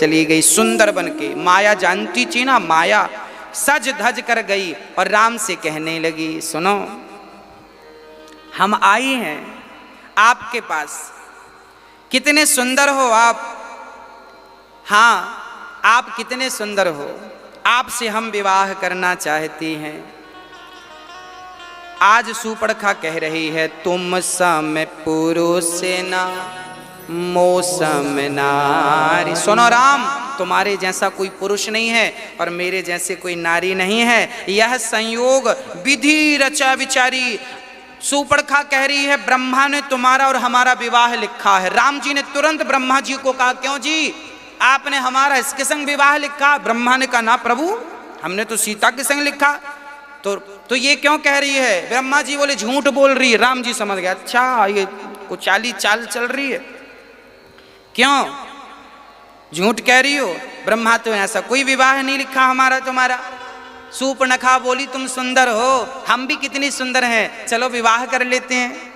चली गई सुंदर बन के। माया जानती थी ना, माया सज धज कर गई और राम से कहने लगी, सुनो हम आई हैं आपके पास, कितने सुंदर हो आप, हाँ आप कितने सुंदर हो, आपसे हम विवाह करना चाहती हैं। आज सूर्पणखा कह रही है, तुम सम पुरुष ना मौसम नारी। सुनो राम, तुम्हारे जैसा कोई पुरुष नहीं है और मेरे जैसे कोई नारी नहीं है, यह संयोग विधि रचा विचारी। सूर्पणखा कह रही है, ब्रह्मा ने तुम्हारा और हमारा विवाह लिखा है। राम जी ने तुरंत ब्रह्मा जी को कहा, क्यों जी आपने हमारा इसके संग विवाह लिखा? ब्रह्मा ने कहा, ना प्रभु हमने तो सीता के संग लिखा। तो ये क्यों कह रही है? ब्रह्मा जी बोले झूठ बोल रही है। राम जी समझ गए, अच्छा ये कुछ चाल चल रही है, क्यों झूठ कह रही हो? ब्रह्मा तो ऐसा कोई विवाह नहीं लिखा हमारा तुम्हारा। सूर्पणखा बोली, तुम सुंदर हो, हम भी कितनी सुंदर हैं, चलो विवाह कर लेते हैं।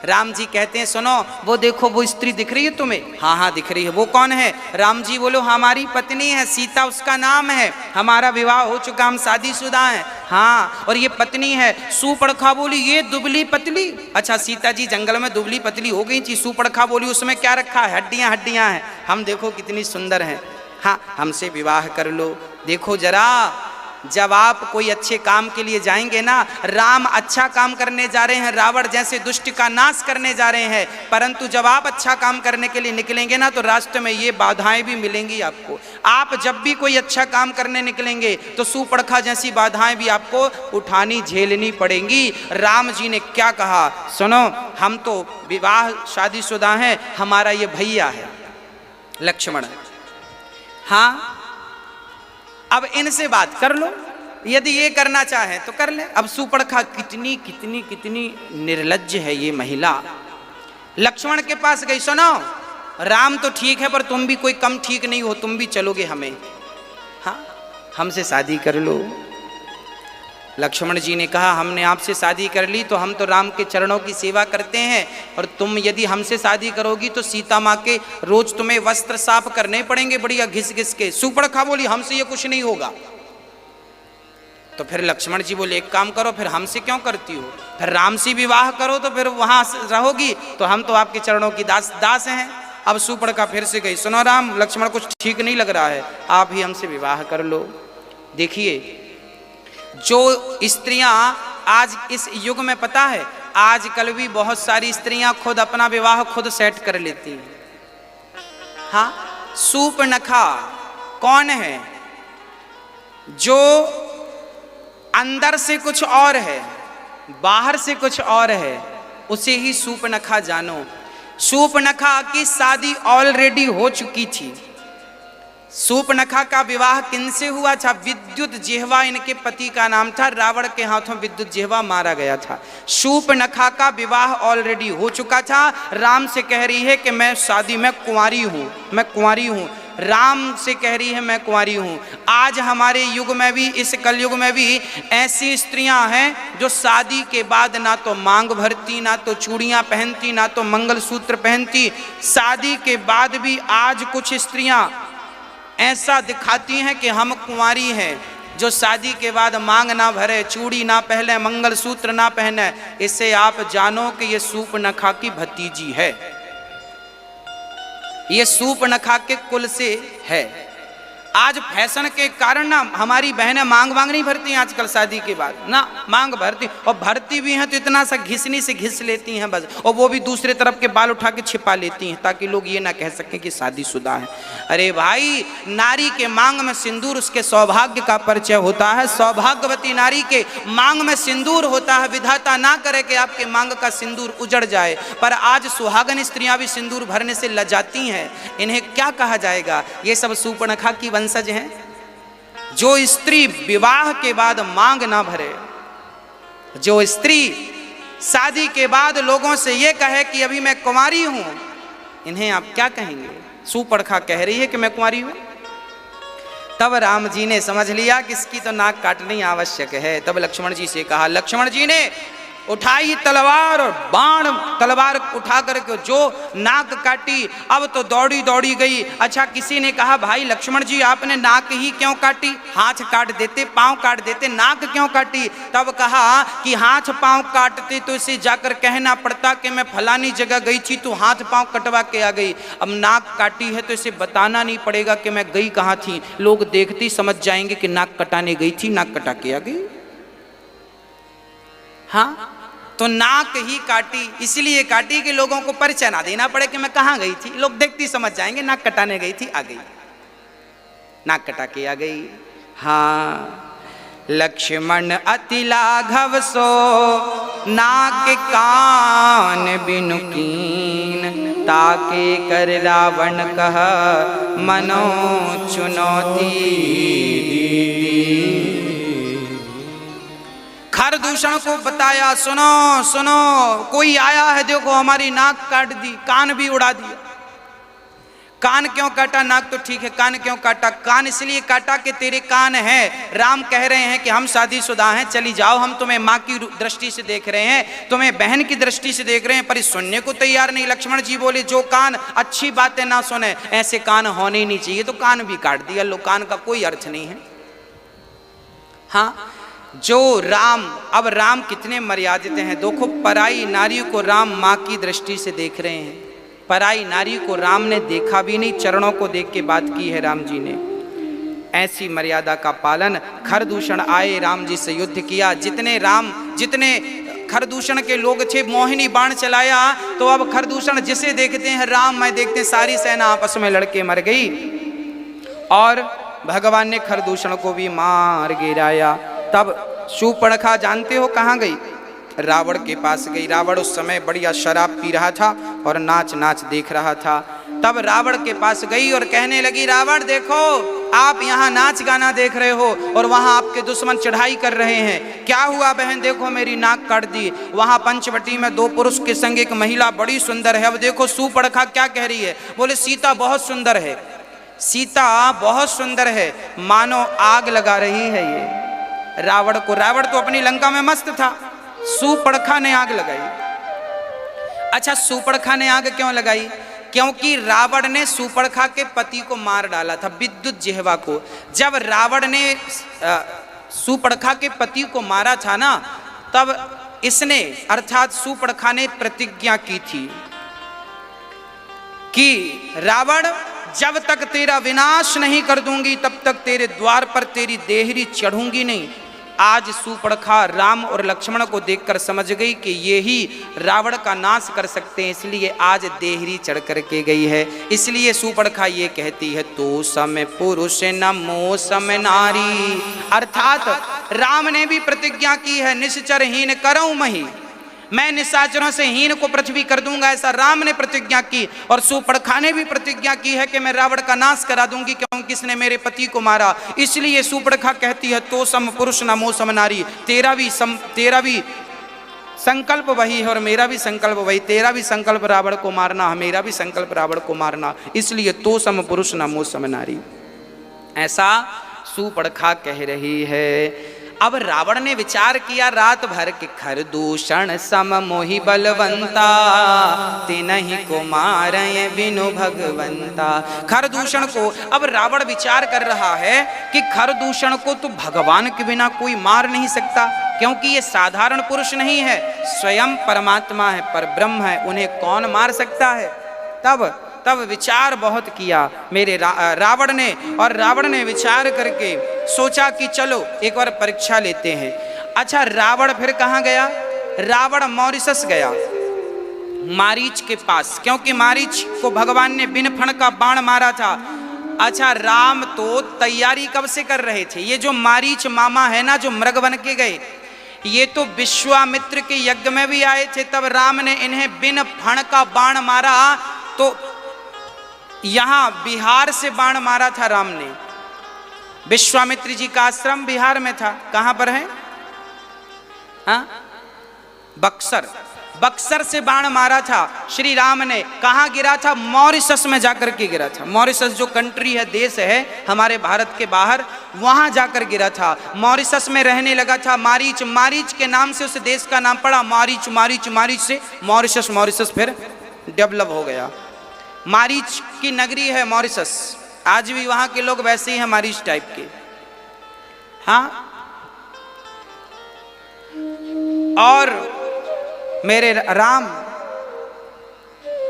राम जी कहते हैं, सुनो वो देखो वो स्त्री दिख रही है तुम्हें? हाँ हाँ दिख रही है। वो कौन है? राम जी बोलो हमारी पत्नी है, सीता उसका नाम है, हमारा विवाह हो चुका, हम शादीशुदा हैं। हाँ और ये पत्नी है। सूर्पणखा बोली, ये दुबली पतली? अच्छा सीता जी जंगल में दुबली पतली हो गई थी। सूर्पणखा बोली, उसमें क्या रखा है? हड्डियां हड्डियां हैं, हम देखो कितनी सुंदर हैं, हाँ हमसे विवाह कर लो। देखो जरा, जब आप कोई अच्छे काम के लिए जाएंगे ना, राम अच्छा काम करने जा रहे हैं, रावण जैसे दुष्ट का नाश करने जा रहे हैं, परंतु जब आप अच्छा काम करने के लिए निकलेंगे ना तो रास्ते में ये बाधाएं भी मिलेंगी आपको। आप जब भी कोई अच्छा काम करने निकलेंगे तो सूर्पणखा जैसी बाधाएं भी आपको उठानी झेलनी पड़ेंगी। राम जी ने क्या कहा, सुनो हम तो विवाह शादीशुदा हैं, हमारा ये भैया है लक्ष्मण, हाँ अब इनसे बात कर लो, यदि ये करना चाहे तो कर ले। अब सूर्पणखा कितनी कितनी कितनी निर्लज्ज है ये महिला। लक्ष्मण के पास गई, सुनो राम तो ठीक है पर तुम भी कोई कम ठीक नहीं हो, तुम भी चलोगे हमें, हाँ हमसे शादी कर लो। लक्ष्मण जी ने कहा, हमने आपसे शादी कर ली तो हम तो राम के चरणों की सेवा करते हैं, और तुम यदि हमसे शादी करोगी तो सीता माँ के रोज तुम्हें वस्त्र साफ करने पड़ेंगे बढ़िया घिस घिस के। सूर्पणखा बोली, हमसे ये कुछ नहीं होगा। तो फिर लक्ष्मण जी बोले, एक काम करो, फिर हमसे क्यों करती हो, फिर राम से विवाह करो तो फिर वहां रहोगी, तो हम तो आपके चरणों की दास हैं। अब सूर्पणखा फिर से गई, सुनो राम लक्ष्मण कुछ ठीक नहीं लग रहा है, आप ही हमसे विवाह कर लो। देखिए जो स्त्रियां आज इस युग में, पता है आजकल भी बहुत सारी स्त्रियां खुद अपना विवाह खुद सेट कर लेती हैं, हाँ सूर्पणखा कौन है? जो अंदर से कुछ और है बाहर से कुछ और है, उसे ही सूर्पणखा जानो। सूर्पणखा की शादी ऑलरेडी हो चुकी थी। सूर्पणखा का विवाह किनसे हुआ था? विद्युत जिह्वा इनके पति का नाम था, रावण के हाथों विद्युत जिह्वा मारा गया था। सूर्पणखा का विवाह ऑलरेडी हो चुका था। राम से कह रही है कि मैं शादी में कुंवारी हूँ, मैं कुंवारी हूँ। राम से कह रही है मैं कुंवारी हूँ। आज हमारे युग में भी, इस कलयुग में भी ऐसी स्त्रियां हैं जो शादी के बाद ना तो मांग भरती, ना तो चूड़ियाँ पहनती, ना तो मंगलसूत्र पहनती। शादी के बाद भी आज कुछ स्त्रियां ऐसा दिखाती हैं कि हम कुंवारी हैं, जो शादी के बाद मांग ना भरे, चूड़ी ना पहने, मंगलसूत्र ना पहने। इससे आप जानो कि ये सूर्पणखा की भतीजी है, ये सूर्पणखा के कुल से है। आज फैशन के कारण ना हमारी बहनें मांग नहीं भरती हैं आजकल शादी के बाद, ना मांग भरती, और भरती भी हैं तो इतना सा घिसनी से घिस लेती हैं बस, और वो भी दूसरे तरफ के बाल उठा के छिपा लेती हैं ताकि लोग ये ना कह सकें कि शादीशुदा है। अरे भाई, नारी के मांग में सिंदूर उसके सौभाग्य का परिचय होता है। सौभाग्यवती नारी के मांग में सिंदूर होता है। विधाता ना करे कि आपके मांग का सिंदूर उजड़ जाए, पर आज सुहागन स्त्रियां भी सिंदूर भरने से लजाती हैं। इन्हें क्या कहा जाएगा? ये सब सूर्पणखा की वंशज हैं। जो स्त्री विवाह के बाद मांग ना भरे, जो स्त्री शादी के बाद लोगों से ये कहे कि अभी मैं कुंवारी हूं, इन्हें आप क्या कहेंगे? सूर्पणखा कह रही है कि मैं कुंवारी हूं। तब राम जी ने समझ लिया कि इसकी तो नाक काटनी आवश्यक है। तब लक्ष्मण जी से कहा, लक्ष्मण जी ने उठाई तलवार और बाण तलवार उठा करके जो नाक काटी, अब तो दौड़ी दौड़ी गई। अच्छा, किसी ने कहा भाई लक्ष्मण जी आपने नाक ही क्यों काटी, हाथ काट देते, पांव काट देते, नाक क्यों काटी? तब कहा कि हाथ पांव काटते तो इसे जाकर कहना पड़ता कि मैं फलानी जगह गई थी तो हाथ पांव कटवा के आ गई। अब नाक काटी है तो इसे बताना नहीं पड़ेगा कि मैं गई कहाँ थी, लोग देखते ही समझ जाएंगे कि नाक कटाने गई थी, नाक कटा के आ गई। हाँ, तो नाक ही काटी, इसलिए काटी कि लोगों को परिचय ना देना पड़े कि मैं कहाँ गई थी, लोग देखते ही समझ जाएंगे नाक कटाने गई थी, आ गई, नाक कटा के आ गई। हाँ, लक्ष्मण अति लाघव सो नाक कान बिनु कीन, ताके कर रावण कह मनो चुनौती। खरदूषण को बताया, सुनो सुनो, कोई आया है देखो हमारी नाक काट दी, कान भी उड़ा दिया। कान क्यों काटा? नाक तो ठीक है, कान क्यों काटा? कान इसलिए काटा कि तेरे कान हैं। राम कह रहे हैं कि हम शादीशुदा हैं, चली जाओ, हम तुम्हें माँ की दृष्टि से देख रहे हैं, तुम्हें बहन की दृष्टि से देख रहे हैं, पर इस सुनने को तैयार नहीं। लक्ष्मण जी बोले जो कान अच्छी बातें ना सुने, ऐसे कान होने ही नहीं चाहिए, तो कान भी काट दिया। लो, कान का कोई अर्थ नहीं है। हाँ, जो राम, अब राम कितने मर्यादित हैं, देखो पराई नारी को राम माँ की दृष्टि से देख रहे हैं। पराई नारी को राम ने देखा भी नहीं, चरणों को देख के बात की है राम जी ने। ऐसी मर्यादा का पालन। खरदूषण आए, राम जी से युद्ध किया। जितने खरदूषण के लोग थे, मोहिनी बाण चलाया, तो अब खरदूषण जिसे देखते हैं राम मैं देखते हैं, सारी सेना आपस में लड़के मर गई और भगवान ने खरदूषण को भी मार गिराया। तब शूर्पणखा जानते हो कहाँ गई? रावण के पास गई। रावण उस समय बढ़िया शराब पी रहा था और नाच नाच देख रहा था। तब रावण के पास गई और कहने लगी, रावण देखो, आप यहाँ नाच गाना देख रहे हो और वहाँ आपके दुश्मन चढ़ाई कर रहे हैं, क्या हुआ बहन? देखो मेरी नाक काट दी। वहाँ पंचवटी में 2 पुरुष के संग एक महिला बड़ी सुंदर है। अब देखो शूर्पणखा क्या कह रही है, बोले सीता बहुत सुंदर है, सीता बहुत सुंदर है, मानो आग लगा रही है ये रावण को। रावण तो अपनी लंका में मस्त था, शूर्पणखा ने आग लगाई। अच्छा, शूर्पणखा ने आग क्यों लगाई? क्योंकि रावण ने शूर्पणखा के पति को मार डाला था, विद्युत जिह्वा को। जब रावण ने शूर्पणखा के पति को मारा था ना, तब इसने अर्थात शूर्पणखा ने प्रतिज्ञा की थी कि रावण, जब तक तेरा विनाश नहीं कर दूंगी तब तक तेरे द्वार पर तेरी देहरी चढ़ूंगी नहीं। आज शूर्पणखा राम और लक्ष्मण को देखकर समझ गई कि ये ही रावण का नाश कर सकते हैं, इसलिए आज देहरी चढ़ करके गई है। इसलिए शूर्पणखा ये कहती है, तो सम पुरुष न मोह सम नारी। अर्थात राम ने भी प्रतिज्ञा की है, निश्चर हीन करऊं मही, मैं निशाचरों से हीन को पृथ्वी कर दूंगा, ऐसा राम ने प्रतिज्ञा की। और शूर्पणखा ने भी प्रतिज्ञा की है कि मैं रावण का नाश करा दूंगी, क्योंकि इसने मेरे पति को मारा। इसलिए शूर्पणखा कहती है, तो सम पुरुष न मोह सम नारी। तेरा भी संकल्प वही है और मेरा भी संकल्प वही। तेरा भी संकल्प रावण को मारना, मेरा भी संकल्प रावण को मारना, इसलिए तो सम पुरुष न मोह सम नारी, ऐसा शूर्पणखा कह रही है। अब रावण ने विचार किया रात भर के, खरदूषण सम मोहि बलवंता, तिनहि को मारय बिनु भगवंता। खरदूषण को अब रावण विचार कर रहा है कि खरदूषण को तो भगवान के बिना कोई मार नहीं सकता, क्योंकि ये साधारण पुरुष नहीं है, स्वयं परमात्मा है, परब्रह्म है, उन्हें कौन मार सकता है? तब विचार बहुत किया मेरे रावण ने, और रावण ने विचार करके सोचा कि चलो एक बार परीक्षा लेते हैं। अच्छा, रावण फिर कहाँ गया? रावण मॉरिशस गया, मारीच के पास, क्योंकि मारीच को भगवान ने बिन फण का बाण मारा था। अच्छा, राम तो तैयारी कब से कर रहे थे? ये जो मारीच मामा है ना, जो मृग बन के गए, ये तो विश्वामित्र के यज्ञ में भी आए थे, तब राम ने इन्हें बिन फण का बाण मारा। तो यहां बिहार से बाण मारा था राम ने। विश्वामित्र जी का आश्रम बिहार में था, कहां पर है? हाँ, बक्सर। बक्सर से बाण मारा था श्री राम ने, कहाँ गिरा था? मॉरिशस में जाकर के गिरा था। मॉरिशस जो कंट्री है, देश है हमारे भारत के बाहर, वहां जाकर गिरा था। मॉरिशस में रहने लगा था। मारीच, मारीच के नाम से उस देश का नाम पड़ा। मारीच, मारीच, मारीच से मॉरिशस, मॉरिशस फिर डेवलप हो गया। मारीच की नगरी है मॉरिशस। आज भी वहां के लोग वैसे ही हैं, मारीच टाइप के। हाँ, और मेरे राम,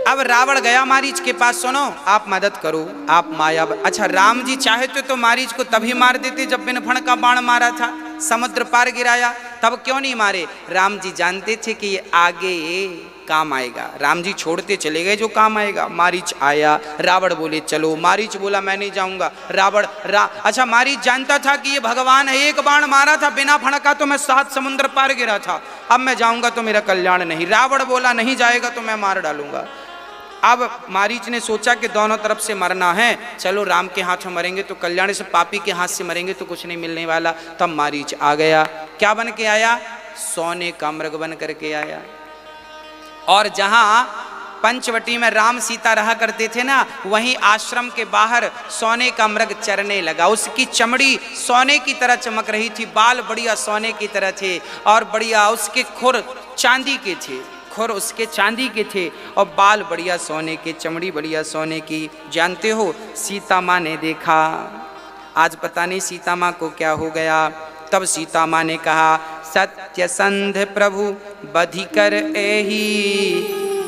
अब रावण गया मारीच के पास, सुनो आप मदद करो, आप माया। अच्छा, राम जी चाहते तो मारीच को तभी मार देते जब बिनफण का बाण मारा था, समुद्र पार गिराया, तब क्यों नहीं मारे? राम जी जानते थे कि ये आगे काम आएगा। राम जी छोड़ते चले गए जो काम आएगा। मारीच आया, रावण बोले चलो, मारीच बोला मैं नहीं जाऊंगा। अच्छा, मारीच जानता था कि ये भगवान है, एक बाण मारा था बिना फण का तो मैं 7 समुद्र पार गिरा था, अब मैं जाऊंगा तो मेरा कल्याण नहीं। रावण बोला नहीं जाएगा तो मैं मार डालूंगा। अब मारीच ने सोचा कि दोनों तरफ से मरना है, चलो राम के हाथ में मरेंगे तो कल्याण से, पापी के हाथ से मरेंगे तो कुछ नहीं मिलने वाला। तब मारीच आ गया। क्या बन के आया? सोने का मृग बन करके आया। और जहां पंचवटी में राम सीता रहा करते थे ना, वहीं आश्रम के बाहर सोने का मृग चरने लगा। उसकी चमड़ी सोने की तरह चमक रही थी, बाल बढ़िया सोने की तरह थे, और बढ़िया उसके खुर चांदी के थे, खुर उसके चांदी के थे, और बाल बढ़िया सोने के, चमड़ी बढ़िया सोने की। जानते हो, सीता माँ ने देखा। आज पता नहीं सीता माँ को क्या हो गया। तब सीता माँ ने कहा, सत्यसंध प्रभु बधि कर एही,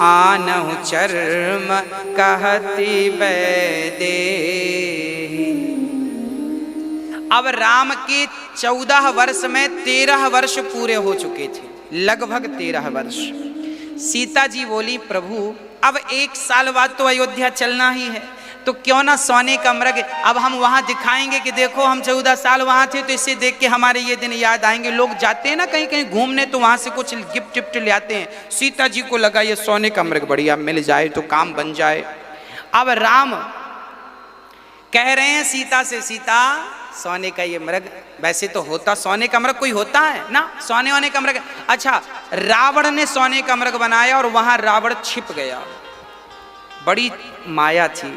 आनहु चर्म कहती बैदेही। अब राम के 14 वर्ष में 13 वर्ष पूरे हो चुके थे, लगभग 13 वर्ष। सीता जी बोली, प्रभु अब 1 साल बाद तो अयोध्या चलना ही है, तो क्यों ना सोने का मृग अब हम वहां दिखाएंगे कि देखो हम 14 साल वहां थे, तो इसे देख के हमारे ये दिन याद आएंगे। लोग जाते हैं ना कहीं कहीं घूमने, तो वहां से कुछ गिफ्ट टिफ्ट ले आते हैं। सीता जी को लगा ये सोने का मृग बढ़िया मिल जाए तो काम बन जाए। अब राम कह रहे हैं सीता से, सीता सोने का ये मृग, वैसे तो होता सोने का मृग कोई होता है ना, सोने वाने का मृग। अच्छा, रावण ने सोने का मृग बनाया और वहां रावण छिप गया, बड़ी माया थी।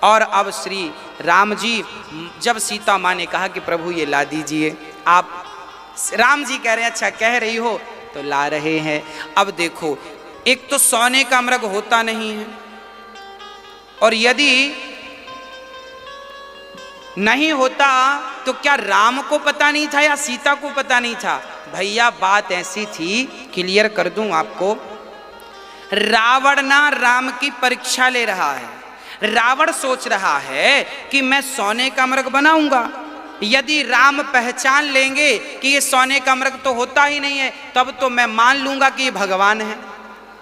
और अब श्री राम जी, जब सीता माँ ने कहा कि प्रभु ये ला दीजिए, आप, राम जी कह रहे हैं अच्छा कह रही हो तो ला रहे हैं। अब देखो, एक तो सोने का मृग होता नहीं है, और यदि नहीं होता तो क्या राम को पता नहीं था या सीता को पता नहीं था? भैया बात ऐसी थी, क्लियर कर दूं आपको, रावण ना राम की परीक्षा ले रहा है। रावण सोच रहा है कि मैं सोने का मृग बनाऊंगा, यदि राम पहचान लेंगे कि ये सोने का मृग तो होता ही नहीं है, तब तो मैं मान लूंगा कि ये भगवान है।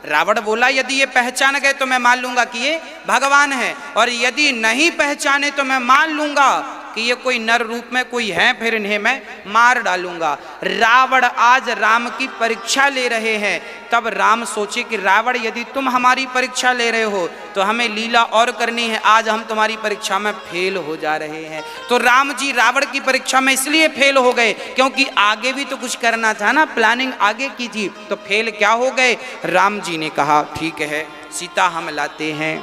रावण बोला यदि ये पहचान गए तो मैं मान लूंगा कि ये भगवान है, और यदि नहीं पहचाने तो मैं मान लूंगा कि ये कोई नर रूप में कोई है, फिर इन्हें मैं मार डालूंगा। रावण आज राम की परीक्षा ले रहे हैं। तब राम सोचे कि रावण यदि तुम हमारी परीक्षा ले रहे हो तो हमें लीला और करनी है, आज हम तुम्हारी परीक्षा में फेल हो जा रहे हैं। तो राम जी रावण की परीक्षा में इसलिए फेल हो गए क्योंकि आगे भी तो कुछ करना था ना, प्लानिंग आगे की थी, तो फेल क्या हो गए। राम जी ने कहा ठीक है सीता हम लाते हैं।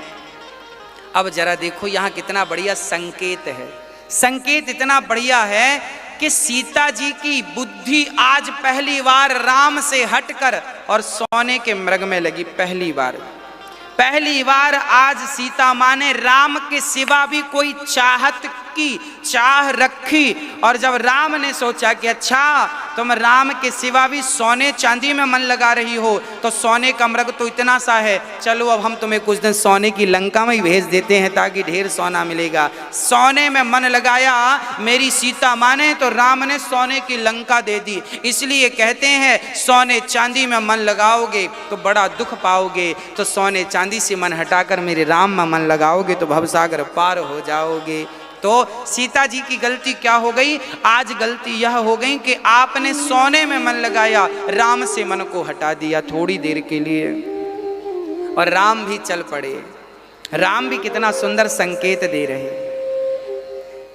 अब जरा देखो यहाँ कितना बढ़िया संकेत है, संकेत इतना बढ़िया है कि सीता जी की बुद्धि आज पहली बार राम से हटकर और सोने के मृग में लगी। पहली बार आज सीता माँ ने राम के सिवा भी कोई चाहत की चाह रखी, और जब राम ने सोचा कि अच्छा तुम राम के सिवा भी सोने चांदी में मन लगा रही हो, तो सोने का मृग तो इतना सा है, चलो अब हम तुम्हें कुछ दिन सोने की लंका में ही भेज देते हैं ताकि ढेर सोना मिलेगा। सोने में मन लगाया मेरी सीता माँ ने, तो राम ने सोने की लंका दे दी। इसलिए कहते हैं सोने चांदी में मन लगाओगे तो बड़ा दुख पाओगे, तो सोने चांदी से मन हटाकर मेरे राम में मन लगाओगे तो भवसागर पार हो जाओगे। तो सीता जी की गलती क्या हो गई, आज गलती यह हो गई कि आपने सोने में मन लगाया, राम से मन को हटा दिया थोड़ी देर के लिए, और राम भी चल पड़े। राम भी कितना सुंदर संकेत दे रहे,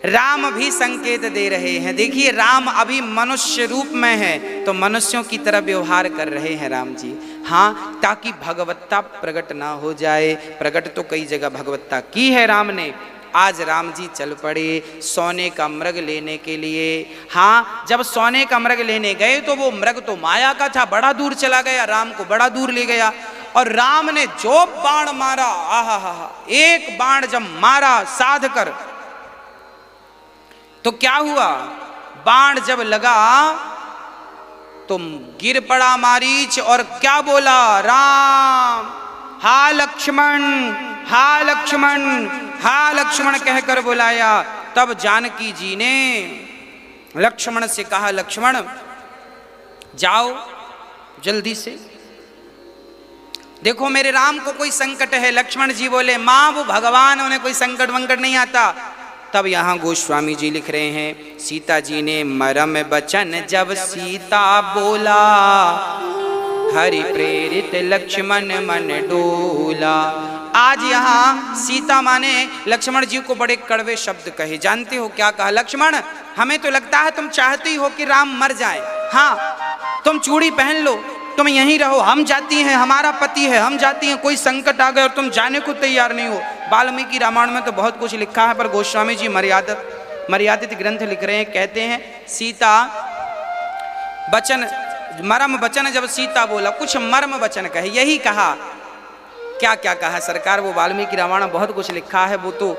राम भी संकेत दे रहे हैं। देखिए राम अभी मनुष्य रूप में है तो मनुष्यों की तरह व्यवहार कर रहे हैं राम जी। हाँ, ताकि भगवत्ता प्रकट ना हो जाए। प्रकट तो कई जगह भगवत्ता की है राम ने। आज राम जी चल पड़े सोने का मृग लेने के लिए। हाँ, जब सोने का मृग लेने गए तो वो मृग तो माया का था, बड़ा दूर चला गया, राम को बड़ा दूर ले गया। और राम ने जो बाण मारा, आहा हा, एक बाण जब मारा साध कर, तो क्या हुआ, बाण जब लगा तो गिर पड़ा मारीच और क्या बोला, राम हा लक्ष्मण, हा लक्ष्मण, हा लक्ष्मण कहकर बुलाया। तब जानकी जी ने लक्ष्मण से कहा, लक्ष्मण जाओ जल्दी से, देखो मेरे राम को कोई संकट है। लक्ष्मण जी बोले, मां वो भगवान, उन्हें कोई संकट वंकट नहीं आता। तब यहाँ गोस्वामी जी लिख रहे हैं, सीता जी ने मरम बचन जब सीता बोला, हरि प्रेरित लक्ष्मण मन डोला। आज यहाँ सीता माँ ने लक्ष्मण जी को बड़े कड़वे शब्द कहे। जानते हो क्या कहा, लक्ष्मण हमें तो लगता है तुम चाहती हो कि राम मर जाए। हाँ, तुम चूड़ी पहन लो, तुम यहीं रहो, हम जाती हैं, हमारा पति है, हम जाती हैं, कोई संकट आ गए और तुम जाने को तैयार नहीं हो। वाल्मीकि रामायण में तो बहुत कुछ लिखा है, पर गोस्वामी जी मर्यादित ग्रंथ लिख रहे हैं। कहते हैं सीता वचन, मरम वचन जब सीता बोला, कुछ मर्म वचन कहे, यही कहा। क्या क्या कहा सरकार, वो वाल्मीकि रामायण में बहुत कुछ लिखा है, वो तो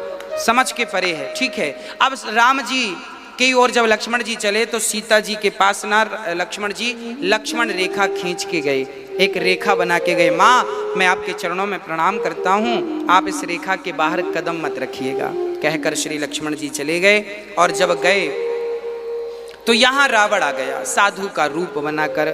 समझ के परे है। ठीक है, अब राम जी की ओर जब लक्ष्मण जी चले तो सीता जी के पास ना लक्ष्मण जी लक्ष्मण रेखा खींच के गए, एक रेखा बना के गए। माँ मैं आपके चरणों में प्रणाम करता हूँ, आप इस रेखा के बाहर कदम मत रखिएगा, कहकर श्री लक्ष्मण जी चले गए। और जब गए तो यहाँ रावण आ गया साधु का रूप बनाकर।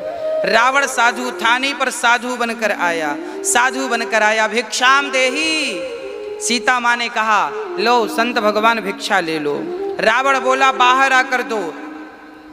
रावण साधु था नहीं, पर साधु बनकर आया, साधु बनकर आया। भिक्षाम देही, सीता माँ ने कहा लो संत भगवान भिक्षा ले लो। रावण बोला बाहर आकर दो,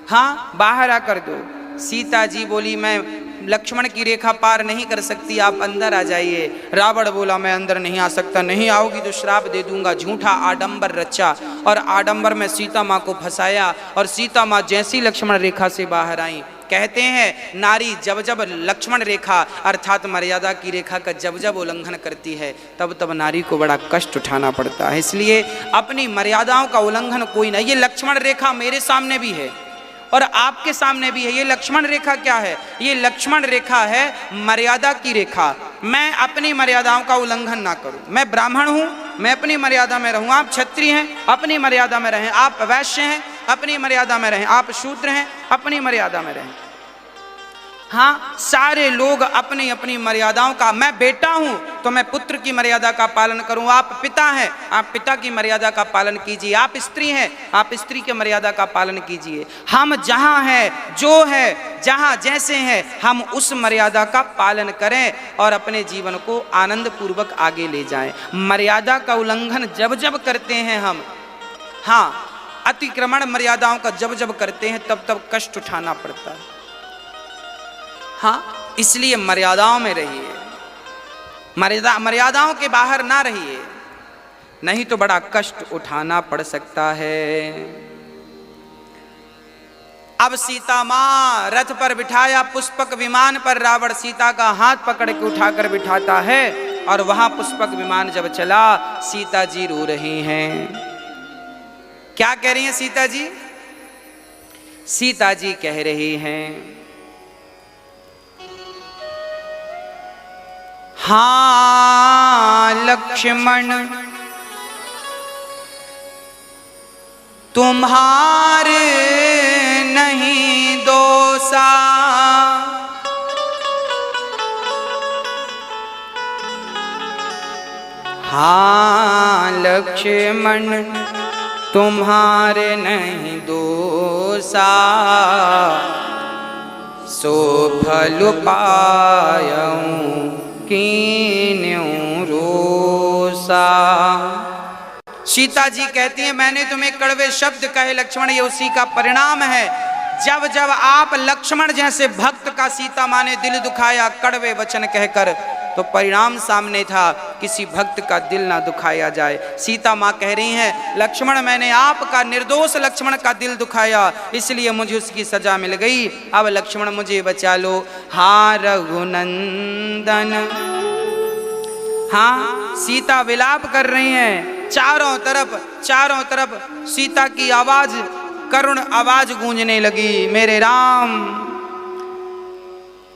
हाँ बाहर आकर दो। सीता जी बोली मैं लक्ष्मण की रेखा पार नहीं कर सकती, आप अंदर आ जाइए। रावण बोला मैं अंदर नहीं आ सकता, नहीं आओगी तो श्राप दे दूंगा। झूठा आडंबर रचा और आडंबर में सीता माँ को फंसाया। और सीता माँ जैसी लक्ष्मण रेखा से बाहर आई, कहते हैं नारी जब जब लक्ष्मण रेखा अर्थात मर्यादा की रेखा का जब जब उल्लंघन करती है, तब तब नारी को बड़ा कष्ट उठाना पड़ता है। इसलिए अपनी मर्यादाओं का उल्लंघन कोई नहीं। ये लक्ष्मण रेखा मेरे सामने भी है और आपके सामने भी है। ये लक्ष्मण रेखा क्या है, ये लक्ष्मण रेखा है मर्यादा की रेखा। मैं अपनी मर्यादाओं का उल्लंघन ना करूं। मैं ब्राह्मण हूं, मैं अपनी मर्यादा में रहूं। आप क्षत्रिय हैं, अपनी मर्यादा में रहें। आप वैश्य हैं, अपनी मर्यादा में रहें। आप शूद्र हैं, अपनी मर्यादा में रहें। हाँ, सारे लोग अपनी अपनी मर्यादाओं का, मैं बेटा हूं तो मैं पुत्र की मर्यादा का पालन करूं। आप पिता हैं, आप पिता की मर्यादा का पालन कीजिए। आप स्त्री हैं, आप स्त्री की मर्यादा का पालन कीजिए। हम जहां हैं, जो है, जहां जैसे हैं, हम उस मर्यादा का पालन करें और अपने जीवन को आनंद पूर्वक आगे ले जाएं। मर्यादा का उल्लंघन जब जब करते हैं हम, हाँ अतिक्रमण मर्यादाओं का जब जब करते हैं, तब तब कष्ट उठाना पड़ता है। हाँ, इसलिए मर्यादाओं में रहिए, मर्यादाओं के बाहर ना रहिए, नहीं तो बड़ा कष्ट उठाना पड़ सकता है। अब सीता माँ रथ पर बिठाया, पुष्पक विमान पर रावण सीता का हाथ पकड़ के उठाकर बिठाता है। और वहां पुष्पक विमान जब चला, सीता जी रो रही हैं। क्या कह रही हैं सीता जी? सीता जी कह रही हैं, हाँ लक्ष्मण तुम्हारे नहीं दोषा, हाँ लक्ष्मण तुम्हारे नहीं दोषा, सो फल पायऊं कीन्यों रोसा। सीता जी कहती हैं मैंने तुम्हें कड़वे शब्द कहे लक्ष्मण, ये उसी का परिणाम है। जब जब आप लक्ष्मण जैसे भक्त का सीता माँ ने दिल दुखाया कड़वे वचन कहकर, तो परिणाम सामने था, किसी भक्त का दिल ना दुखाया जाए। सीता माँ कह रही हैं लक्ष्मण मैंने आपका निर्दोष लक्ष्मण का दिल दुखाया, इसलिए मुझे उसकी सजा मिल गई, अब लक्ष्मण मुझे बचा लो। हाँ रघुनंदन, हाँ सीता विलाप कर रही हैं, चारों तरफ सीता की आवाज, करुण आवाज गूंजने लगी, मेरे राम।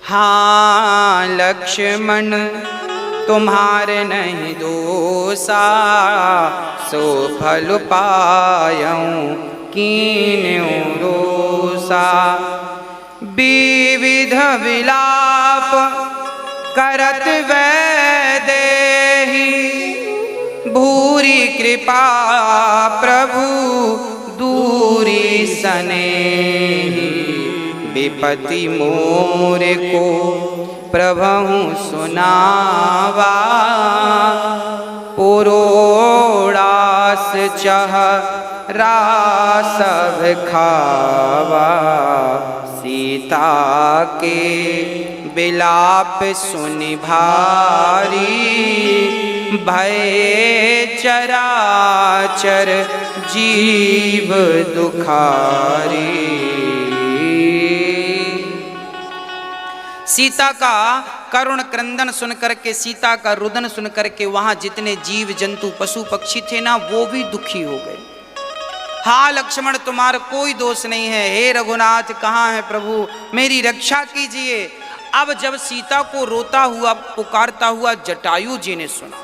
हाँ लक्ष्मण तुम्हारे नहीं दोषा, सो फल पायऊं कीन्यु रोषा। विविध विलाप करत वैदेही, भूरी कृपा प्रभु दूरी सनेही। विपति मोर को प्रभु सुनावा, पुरोड़ास चह रासव खावा। सीता के विलाप सुनि भारी, भय चराचर जीव दुखारी। सीता का करुण क्रंदन सुन करके, सीता का रुदन सुन करके वहां जितने जीव जंतु पशु पक्षी थे ना, वो भी दुखी हो गए। हाँ लक्ष्मण तुम्हारा कोई दोष नहीं है, हे रघुनाथ कहाँ है प्रभु, मेरी रक्षा कीजिए। अब जब सीता को रोता हुआ पुकारता हुआ जटायु जी ने सुना,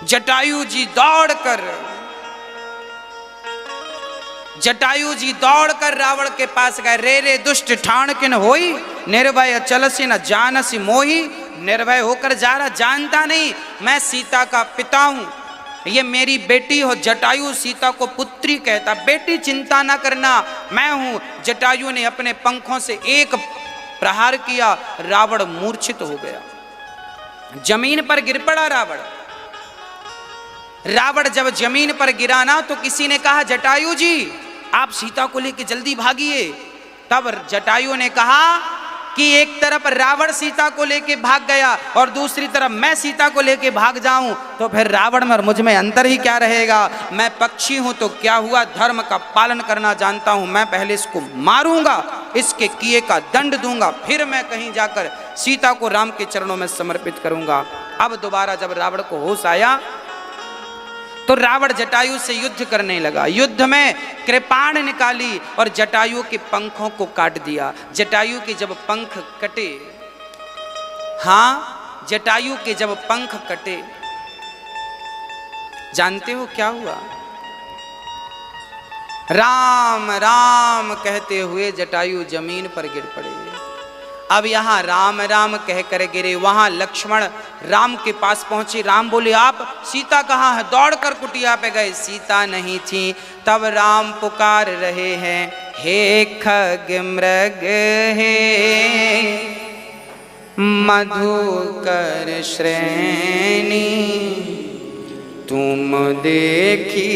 जटायु जी दौड़कर रावण के पास गए। रे दुष्ट ठाण किन होई, निर्भय अचलसी न जानसी मोही। निर्भय होकर जा रहा, जानता नहीं मैं सीता का पिता हूं, ये मेरी बेटी हो। जटायु सीता को पुत्री कहता, बेटी चिंता ना करना मैं हूं। जटायु ने अपने पंखों से एक प्रहार किया, रावण मूर्छित हो गया, जमीन पर गिर पड़ा रावण जब जमीन पर गिरा ना, तो किसी ने कहा जटायु जी आप सीता को लेकर जल्दी भागिए। तब जटायु ने कहा कि एक तरफ रावण सीता को लेके भाग गया और दूसरी तरफ मैं सीता को लेके भाग जाऊं तो फिर रावण में और मुझ में अंतर ही क्या रहेगा। मैं पक्षी हूं तो क्या हुआ, धर्म का पालन करना जानता हूं। मैं पहले इसको मारूंगा, इसके किए का दंड दूंगा, फिर मैं कहीं जाकर सीता को राम के चरणों में समर्पित करूंगा। अब दोबारा जब रावण को होश आया तो रावण जटायु से युद्ध करने लगा। युद्ध में कृपाण निकाली और जटायु के पंखों को काट दिया। जटायु के जब पंख कटे, हाँ जटायु के जब पंख कटे, जानते हो क्या हुआ? राम राम कहते हुए जटायु जमीन पर गिर पड़े। अब यहां राम राम कह कर गिरे, वहां लक्ष्मण राम के पास पहुंचे। राम बोले आप सीता कहाँ है? दौड़कर कुटिया पे गए, सीता नहीं थी। तब राम पुकार रहे हैं, हे खग मृग हे मधुकर श्रेणी, तुम देखी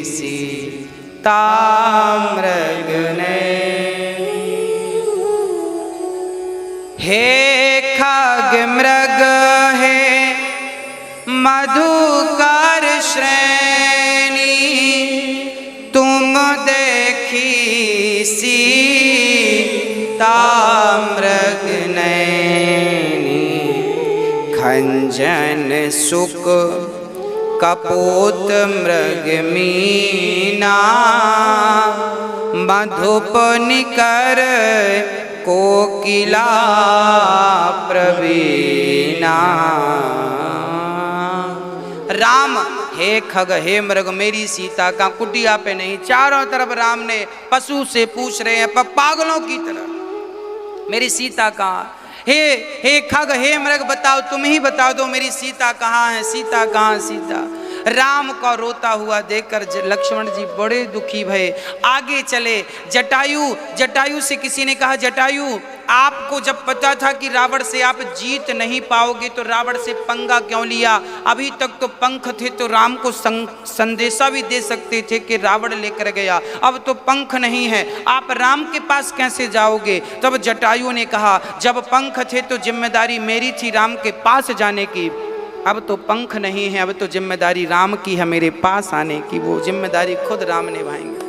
सीता मृग ने। हे खग मृग हे मधुकर श्रेणी, तुम देखी सीता मृग नैनी। खंजन सुक कपोत मृग मीना, मधुप निकर कोकिला प्रवीणा। राम हे खग हे मृग, मेरी सीता का कुटिया पे नहीं। चारों तरफ राम ने पशु से पूछ रहे हैं पागलों की तरह, मेरी सीता कहाँ? हे खग हे मृग बताओ, तुम ही बता दो मेरी सीता कहाँ है, सीता कहाँ सीता? राम को रोता हुआ देखकर लक्ष्मण जी बड़े दुखी भये, आगे चले। जटायु से किसी ने कहा, जटायु आपको जब पता था कि रावण से आप जीत नहीं पाओगे तो रावण से पंगा क्यों लिया? अभी तक तो पंख थे तो राम को संदेशा भी दे सकते थे कि रावण लेकर गया, अब तो पंख नहीं है, आप राम के पास कैसे जाओगे? तब जटायु ने कहा, जब पंख थे तो जिम्मेदारी मेरी थी राम के पास जाने की, अब तो पंख नहीं है, अब तो जिम्मेदारी राम की है मेरे पास आने की, वो जिम्मेदारी खुद राम निभाएंगे।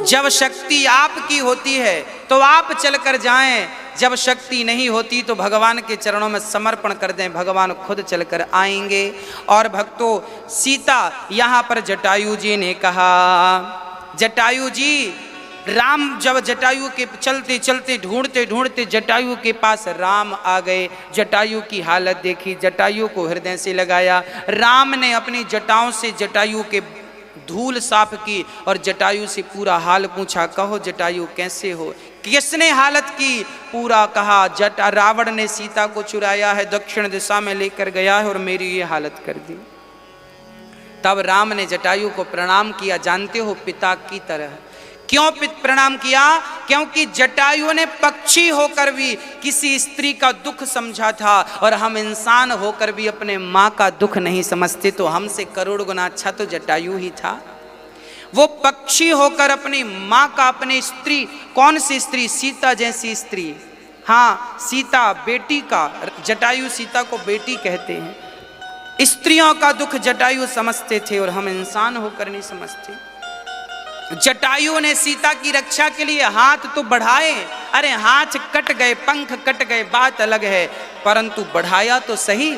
जब शक्ति आपकी होती है तो आप चलकर जाएं, जब शक्ति नहीं होती तो भगवान के चरणों में समर्पण कर दें, भगवान खुद चलकर आएंगे। और भक्तों, सीता यहाँ पर जटायु जी ने कहा, जटायु जी, राम जब जटायु के चलते चलते ढूंढते ढूंढते जटायु के पास राम आ गए, जटायु की हालत देखी, जटायु को हृदय से लगाया, राम ने अपनी जटाओं से जटायु के धूल साफ की और जटायु से पूरा हाल पूछा, कहो जटायु कैसे हो? किसने हालत की? पूरा कहा, रावण ने सीता को चुराया है, दक्षिण दिशा में लेकर गया है और मेरी ये हालत कर दी। तब राम ने जटायु को प्रणाम किया, जानते हो पिता की तरह। क्यों प्रणाम किया? क्योंकि जटायु ने पक्षी होकर भी किसी स्त्री का दुख समझा था और हम इंसान होकर भी अपने माँ का दुख नहीं समझते, तो हमसे करोड़ गुना अच्छा तो जटायु ही था। वो पक्षी होकर अपनी माँ का, अपनी स्त्री, कौन सी स्त्री? सीता जैसी स्त्री, हाँ सीता बेटी का, जटायु सीता को बेटी कहते हैं। स्त्रियों का दुख जटायु समझते थे और हम इंसान होकर नहीं समझते। जटायु ने सीता की रक्षा के लिए हाथ तो बढ़ाए, अरे हाथ कट गए, पंख कट गए, बात अलग है, परंतु बढ़ाया तो सही।